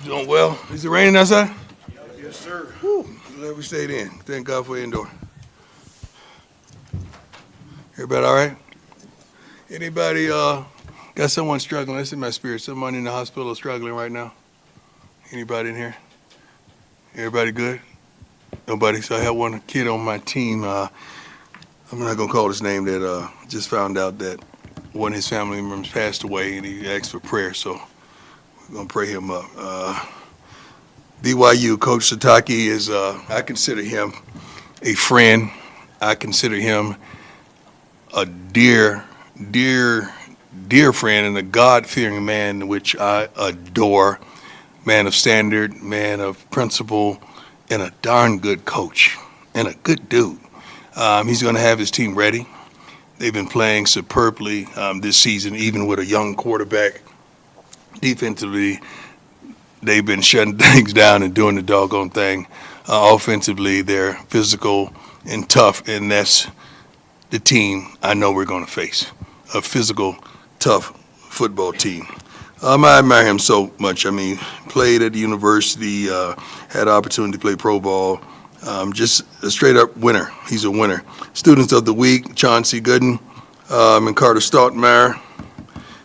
Doing well. Is it raining outside? Yes, sir. Whew. Glad we stayed in. Thank God for indoor. Everybody all right? Anybody got someone struggling? That's in my spirit. Someone in the hospital struggling right now? Anybody in here? Everybody good? Nobody. So I have one kid on my team. I'm not going to call his name that just found out that one of his family members passed away and he asked for prayer. So we're going to pray him up. BYU, Coach Sataki is, I consider him a friend. I consider him a dear friend and a God-fearing man, which I adore. Man of standard, man of principle, and a darn good coach, and a good dude. He's going to have his team ready. They've been playing superbly this season, even with a young quarterback. Defensively, they've been shutting things down and doing the doggone thing. Offensively, they're physical and tough, and that's the team I know we're going to face, a physical, tough football team. I admire him so much. I mean, played at the university, had the opportunity to play pro ball, just a straight-up winner. He's a winner. Students of the week, Chauncey Gooden and Carter Stoltenmeyer.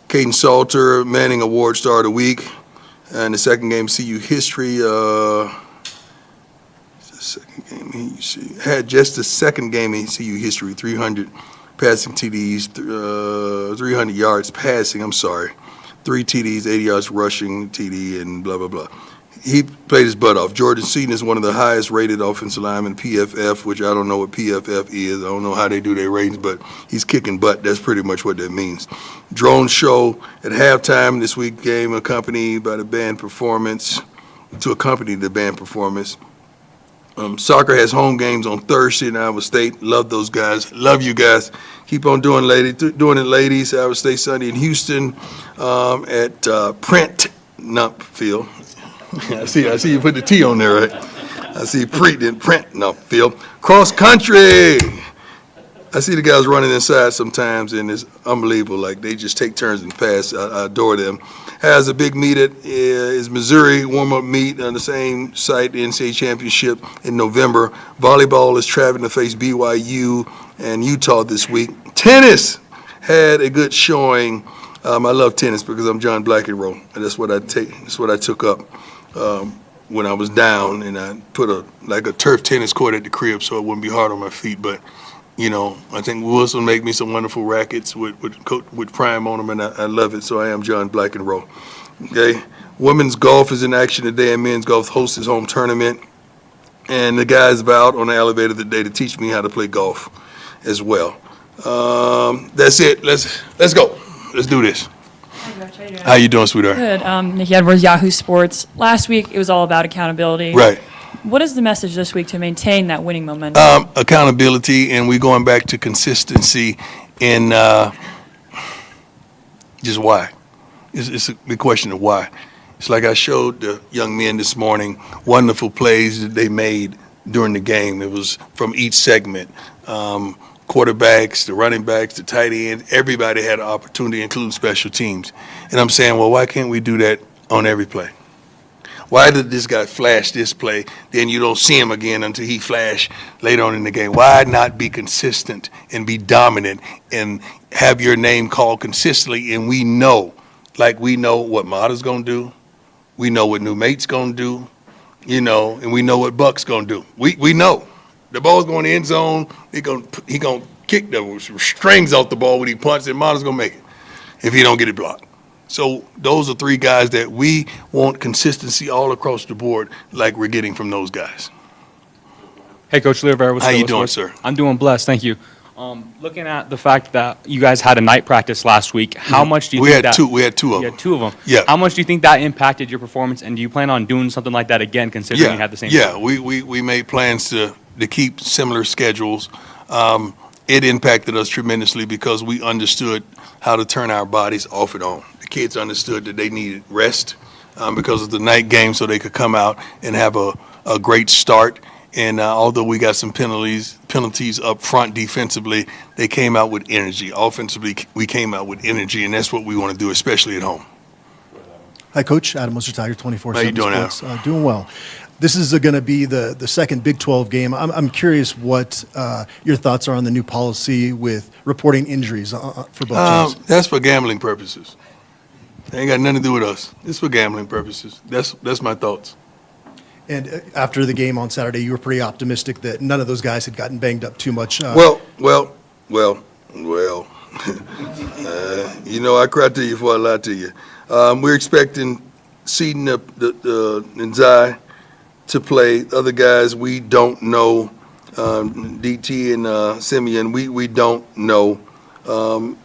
Caden Salter, Manning Award Star of the Week. And the second game, CU History. Had just the second game in CU History, 300 passing TDs, 300 yards passing, 3 TDs, 80 yards rushing TD, and blah, blah, blah. He played his butt off. Jordan Seaton is one of the highest rated offensive linemen, PFF, which I don't know what PFF is. I don't know how they do their ratings, but he's kicking butt. That's pretty much what that means. Drone show at halftime this week game accompanied by the band performance, to accompany the band performance. Soccer has home games on Thursday in Iowa State. Love those guys. Love you guys. Keep on doing it, ladies. Iowa State Sunday in Houston at Prent Nump Field. I see you put the T on there, right? I see Prent Nump Field. Cross country. I see the guys running inside sometimes, and it's unbelievable. Like, they just take turns and pass. I adore them. Has a big meet at is Missouri warm-up meet on the same site, the NCAA championship in November. Volleyball is traveling to face BYU and Utah this week. Tennis had a good showing. I love tennis because I'm John Blackenroe, and that's what I take. That's what I took up when I was down, and I put a turf tennis court at the crib so it wouldn't be hard on my feet. But you know, I think Wilson make me some wonderful rackets with Prime on them, and I love it. So I am John Blackenroe. Okay, women's golf is in action today, and men's golf hosts his home tournament. And the guys vowed on the elevator today to teach me how to play golf as well. That's it. Let's go. Let's do this. Hi, Coach. How you doing? How you doing, sweetheart? Good. Nikki Edwards, Yahoo Sports. Last week, it was all about accountability. Right. What is the message this week to maintain that winning momentum? Accountability, and we're going back to consistency in just why. It's the question of why. It's like I showed the young men this morning wonderful plays that they made during the game. It was from each segment. Quarterbacks, the running backs, the tight end, everybody had an opportunity, including special teams. And I'm saying, well, why can't we do that on every play? Why did this guy flash this play, then you don't see him again until he flash later on in the game? Why not be consistent and be dominant and have your name called consistently? And we know what Mata's going to do. We know what New Mate's going to do, and we know what Buck's going to do. We know. The ball's going to the end zone. He going to kick the strings off the ball when he punts, and Mata's going to make it if he don't get it blocked. So those are 3 guys that we want consistency all across the board, like we're getting from those guys. Hey, Coach Learvetter. How you doing, sir? I'm doing blessed, thank you. Looking at the fact that you guys had a night practice last week, how much do you think that... We had two of them. You had 2 of them. Yeah. How much do you think that impacted your performance, and do you plan on doing something like that again, considering you had the same... Yeah, we made plans to keep similar schedules. It impacted us tremendously because we understood how to turn our bodies off and on. The kids understood that they needed rest because of the night game, so they could come out and have a great start. And although we got some penalties up front defensively, they came out with energy. Offensively, we came out with energy, and that's what we want to do, especially at home. Hi, Coach. Adam Moser, Tiger 24/7 How you doing, Sports. Doing well. This is going to be the second Big 12 game. I'm curious what your thoughts are on the new policy with reporting injuries for both teams. That's for gambling purposes. It ain't got nothing to do with us. It's for gambling purposes. That's my thoughts. And after the game on Saturday, you were pretty optimistic that none of those guys had gotten banged up too much. Well. I cried to you before I lied to you. We're expecting Seaton the Nzai to play. Other guys we don't know. DT and Simeon, we don't know.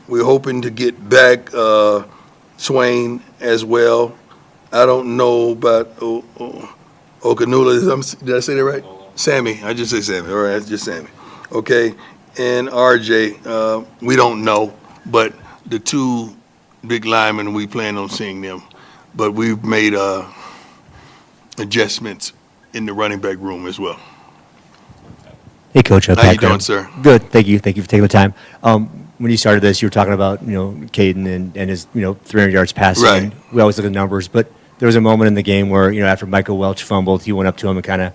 We're hoping to get back Swain as well. I don't know about Okanula. Did I say that right? Sammy. I just say Sammy. All right, it's just Sammy. Okay. And RJ, we don't know. But the two big linemen, we plan on seeing them. But we've made adjustments in the running back room as well. Hey, Coach. How you doing, sir? Good. Thank you. Thank you for taking the time. When you started this, you were talking about, Caden and his, 300 yards passing. Right. And we always look at the numbers, but there was a moment in the game where, after Michael Welch fumbled, he went up to him and kind of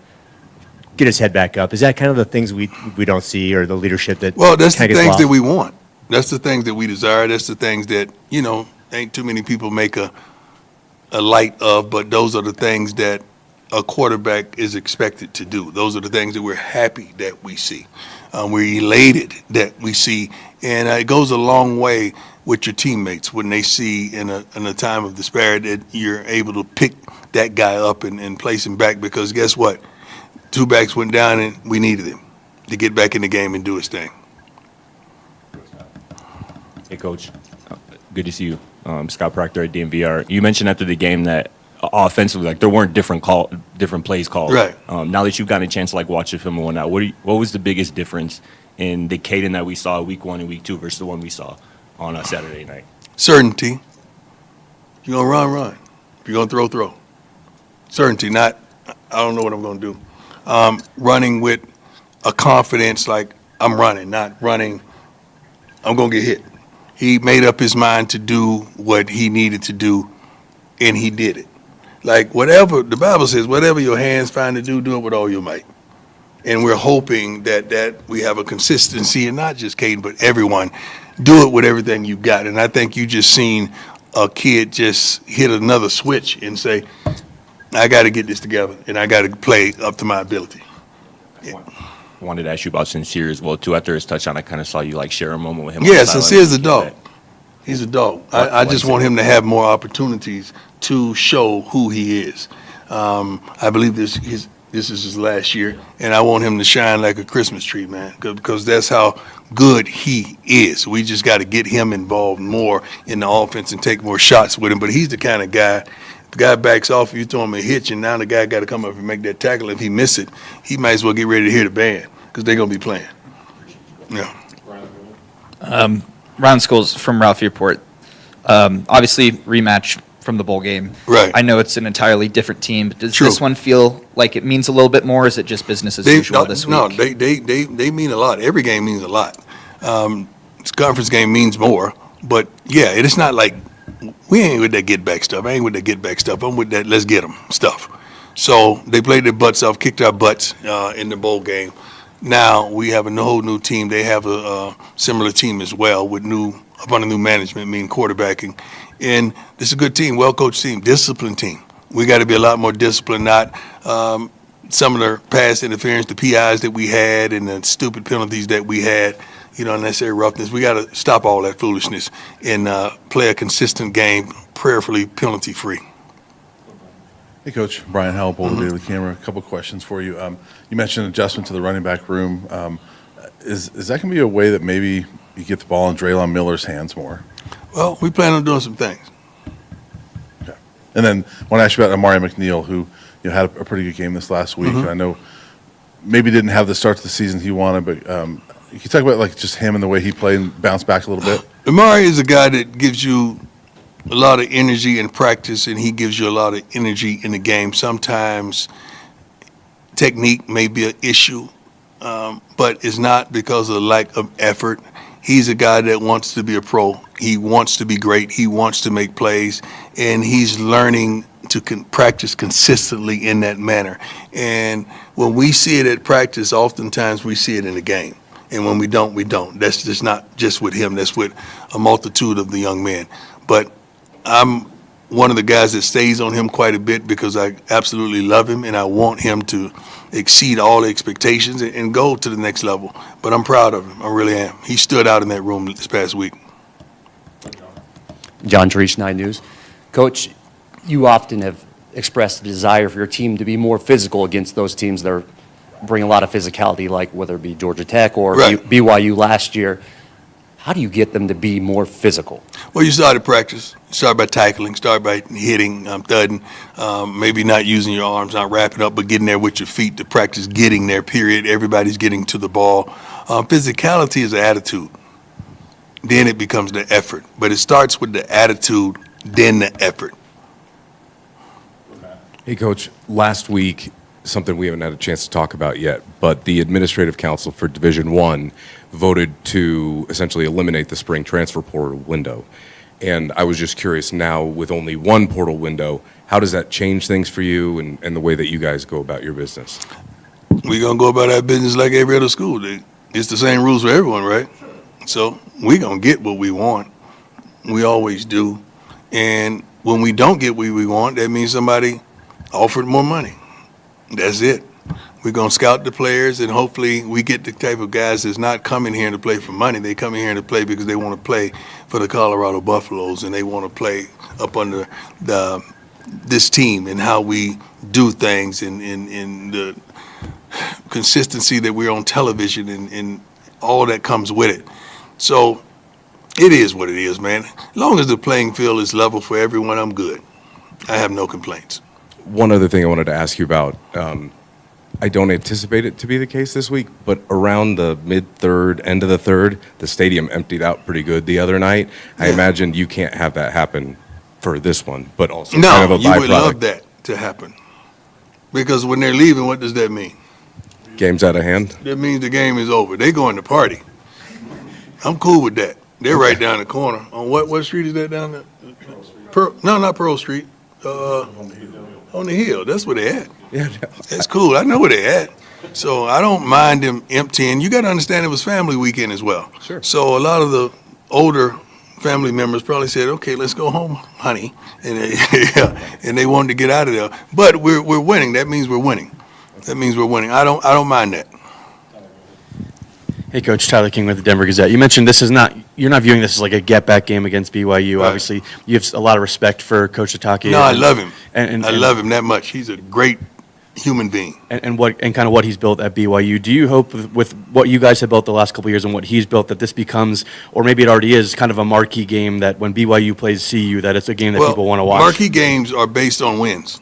get his head back up. Is that kind of the things we don't see, or the leadership that? Well, that's the kinda gets things lost? that we want. That's the things that we desire. That's the things that, ain't too many people make a light of, but those are the things that a quarterback is expected to do. Those are the things that we're happy that we see. We're elated that we see. And it goes a long way with your teammates when they see in a time of despair that you're able to pick that guy up and place him back, because guess what? Two backs went down and we needed him to get back in the game and do his thing. Hey, Coach. Good to see you. Scott Proctor at DMVR. You mentioned after the game that offensively, there weren't different plays called. Right. Now that you've gotten a chance to watch the film and whatnot, what was the biggest difference in the Caden that we saw week 1 and week 2 versus the one we saw on a Saturday night? Certainty. If you're going to run. If you're going to throw. Certainty, not, I don't know what I'm going to do. Running with a confidence like I'm running, not running, I'm going to get hit. He made up his mind to do what he needed to do, and he did it. Like whatever, the Bible says, whatever your hands find to do it with all your might. And we're hoping that we have a consistency, and not just Caden, but everyone, do it with everything you got. And I think you just seen a kid just hit another switch and say, I got to get this together, and I got to play up to my ability. Yeah. I wanted to ask you about Sincere as well, too. After his touchdown, I kind of saw you share a moment with him. Yeah, Sincere's a dog. He's a dog. I just want him to have more opportunities to show who he is. I believe this is his last year, and I want him to shine like a Christmas tree, man, because that's how good he is. We just got to get him involved more in the offense and take more shots with him. But he's the kind of guy, if the guy backs off, you throw him a hitch, and now the guy got to come up and make that tackle. If he miss it, he might as well get ready to hear the band, because they're going to be playing. Yeah. Ron Scholes from Ralphie Report. Obviously, rematch from the bowl game. Right. I know it's an entirely different team, but does True. this one feel like it means a little bit more, or is it just business as usual this week? No, they mean a lot. Every game means a lot. This conference game means more. But, yeah, it's not like we ain't with that get-back stuff. I ain't with that get-back stuff. I'm with that let's get them stuff. So they played their butts off, kicked our butts in the bowl game. Now we have a whole new team. They have a similar team as well with up under new management, meaning quarterbacking. And this is a good team, well-coached team, disciplined team. We got to be a lot more disciplined, not some of the pass interference, the PIs that we had and the stupid penalties that we had, unnecessary roughness. We got to stop all that foolishness and play a consistent game, prayerfully penalty-free. Hey, Coach. Brian Howell, Boulder Daily Camera. A couple questions for you. You mentioned adjustment to the running back room. Is that going to be a way that maybe you get the ball in Draylon Miller's hands more? Well, we plan on doing some things. Okay. And then I want to ask you about Amari McNeil, who had a pretty good game this last week. And I know maybe didn't have the start to the season he wanted, but you can talk about just him and the way he played and bounced back a little bit. Amari is a guy that gives you a lot of energy in practice, and he gives you a lot of energy in the game. Sometimes technique may be an issue, but it's not because of lack of effort. he's a guy that wants to be a pro. He wants to be great. He wants to make plays, and he's learning to practice consistently in that manner. And when we see it at practice, oftentimes we see it in the game. And when we don't, we don't. That's just not just with him. That's with a multitude of the young men. But I'm one of the guys that stays on him quite a bit because I absolutely love him, and I want him to exceed all expectations and go to the next level. But I'm proud of him. I really am. He stood out in that room this past week. John Treach, 9 News. Coach, you often have expressed a desire for your team to be more physical against those teams that bring a lot of physicality, like whether it be Georgia Tech or Right. BYU last year. How do you get them to be more physical? Well, you start at practice. You start by tackling, start by hitting, thudding, maybe not using your arms, not wrapping up, but getting there with your feet to practice getting there, period. Everybody's getting to the ball. Physicality is an attitude. Then it becomes the effort. But it starts with the attitude, then the effort. Hey, Coach, last week, something we haven't had a chance to talk about yet, but the Administrative Council for Division I voted to essentially eliminate the spring transfer portal window. And I was just curious now, with only one portal window, how does that change things for you and the way that you guys go about your business? We're going to go about our business like every other school. It's the same rules for everyone, right? So we're going to get what we want. We always do. And when we don't get what we want, that means somebody offered more money. That's it. We're going to scout the players, and hopefully we get the type of guys that's not coming here to play for money. They come in here to play because they want to play for the Colorado Buffaloes, and they want to play up under this team and how we do things and the consistency that we're on television and all that comes with it. So it is what it is, man. As long as the playing field is level for everyone, I'm good. I have no complaints. One other thing I wanted to ask you about, I don't anticipate it to be the case this week, but around the mid-third, end of the third, the stadium emptied out pretty good the other night. I imagine you can't have that happen for this one, but also No, kind of a you would love byproduct. that to happen. Because when they're leaving, what does that mean? Game's out of hand. That means the game is over. They going to party. I'm cool with that. They're right down the corner. On what street is that down there? No, not Pearl Street. On the hill. That's where they at. Yeah. That's cool. I know where they at. So I don't mind them emptying. You got to understand it was family weekend as well. Sure. So a lot of the older family members probably said, "Okay, let's go home, honey," and and they wanted to get out of there. But we're winning. That means we're winning. That means we're winning. I don't mind that. Hey, Coach, Tyler King with the Denver Gazette. You mentioned you're not viewing this as like a get-back game against BYU. Right. Obviously, you have a lot of respect for Coach Atake. No, I love him. And I love him that much. He's a great human being. And kind of what he's built at BYU. Do you hope with what you guys have built the last couple of years and what he's built that this becomes, or maybe it already is, kind of a marquee game that when BYU plays CU, that it's a game that people want to watch? Marquee games are based on wins.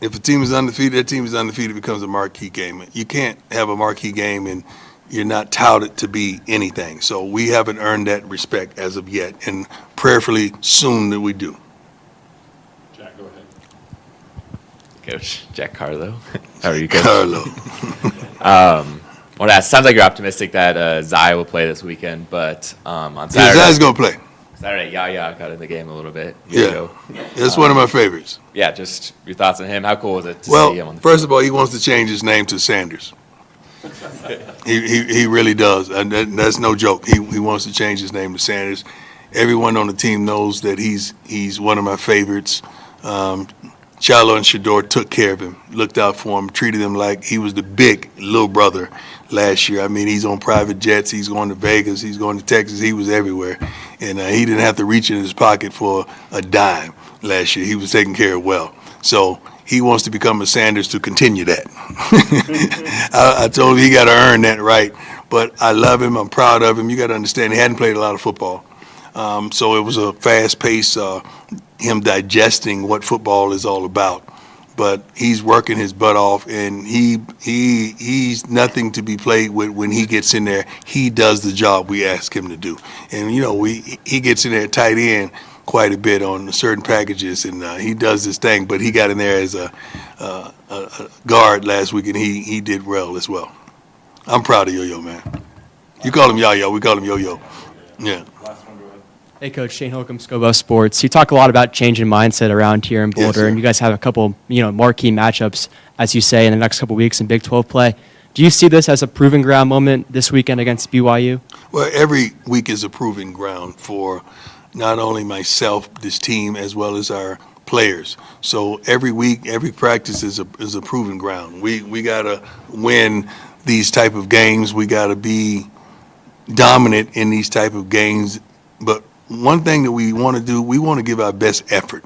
If a team is undefeated, that team is undefeated, it becomes a marquee game. You can't have a marquee game and you're not touted to be anything. So we haven't earned that respect as of yet, and prayerfully soon that we do. Jack, go ahead. Coach Jack Carlo. How are you, Coach? Carlo. Well, sounds like you're optimistic that Zaya will play this weekend, but on Saturday. Yeah, Zaya's going to play. Saturday, Yaya got in the game a little bit. Yeah. That's one of my favorites. Yeah, just your thoughts on him. How cool was it to see him on Well, the first of all, he wants to change his name to Sanders. He really does, and that's no joke. He wants to change his name to Sanders. Everyone on the team knows that he's one of my favorites. Shiloh and Shador took care of him, looked out for him, treated him like he was the big little brother last year. I mean, he's on private jets. He's going to Vegas. He's going to Texas. He was everywhere, and he didn't have to reach in his pocket for a dime last year. He was taken care of well. So he wants to become a Sanders to continue that. I told him he got to earn that right. But I love him. I'm proud of him. You got to understand, he hadn't played a lot of football. So it was a fast pace, him digesting what football is all about. But he's working his butt off, and he's nothing to be played with when he gets in there. He does the job we ask him to do. And, he gets in there tight end quite a bit on certain packages, and he does this thing. But he got in there as a guard last week, and he did well as well. I'm proud of Yo-Yo, man. You call him Yaya, we call him Yo-Yo. Yeah. Hey, Coach. Shane Holcomb, Scobo Sports. You talk a lot about changing mindset around here in Boulder, sir. and you guys have a couple, marquee matchups, as you say, in the next couple weeks in Big 12 play. Do you see this as a proving ground moment this weekend against BYU? Well, every week is a proving ground for not only myself, this team, as well as our players. So every week, every practice is a proving ground. We got to win these type of games. We got to be dominant in these type of games. But one thing that we want to do, we want to give our best effort.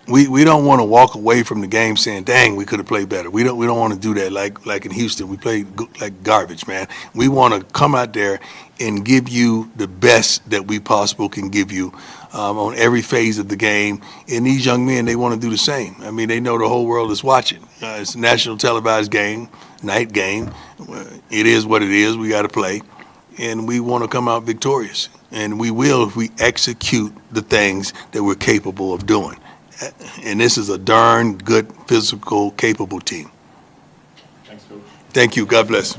We don't want to walk away from the game saying, "Dang, we could have played better." We don't want to do that. Like in Houston, we played like garbage, man. We want to come out there and give you the best that we possible can give you on every phase of the game. And these young men, they want to do the same. I mean, they know the whole world is watching. It's a national televised game, night game. It is what it is. We got to play, and we want to come out victorious. And we will if we execute the things that we're capable of doing. And this is a darn good, physical, capable team. Thanks, Coach. Thank you. God bless.